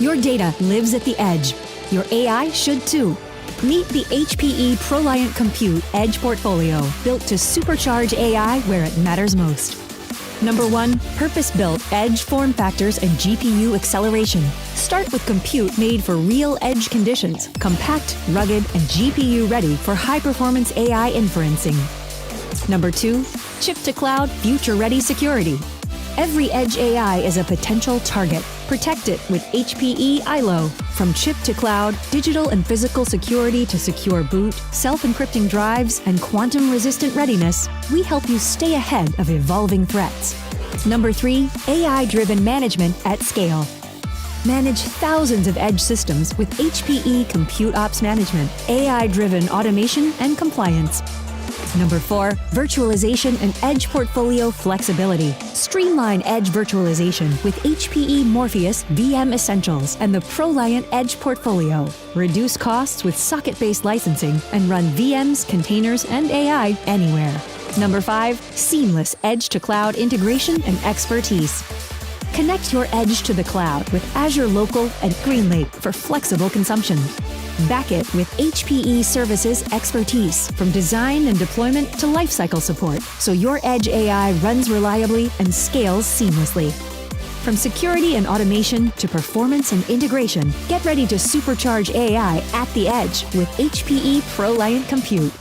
Your data lives at the edge. Your AI should too. Meet the HPE ProLiant Compute Edge portfolio, built to supercharge AI where it matters most. Number 1, purpose-built edge form factors and GPU acceleration. Start with compute made for real edge conditions, compact, rugged, and GPU-ready for high-performance AI inferencing. Number 2, chip-to-cloud future-ready security. Every edge AI is a potential target. Protect it with HPE ILO. From chip to cloud, digital and physical security to secure boot, self-encrypting drives, and quantum-resistant readiness, we help you stay ahead of evolving threats. Number 3, AI-driven management at scale. Manage thousands of edge systems with HPE Compute Ops Management, AI-driven automation and compliance. Number 4, virtualization and edge portfolio flexibility. Streamline edge virtualization with HPE Morpheus VM Essentials and the ProLiant Edge portfolio. Reduce costs with socket-based licensing and run VMs, containers, and AI anywhere. Number 5, seamless edge-to-cloud integration and expertise. Connect your edge to the cloud with Azure Local and GreenLake for flexible consumption. Back it with HPE Services expertise, from design and deployment to lifecycle support, so your edge AI runs reliably and scales seamlessly. From security and automation to performance and integration, get ready to supercharge AI at the edge with HPE ProLiant Compute.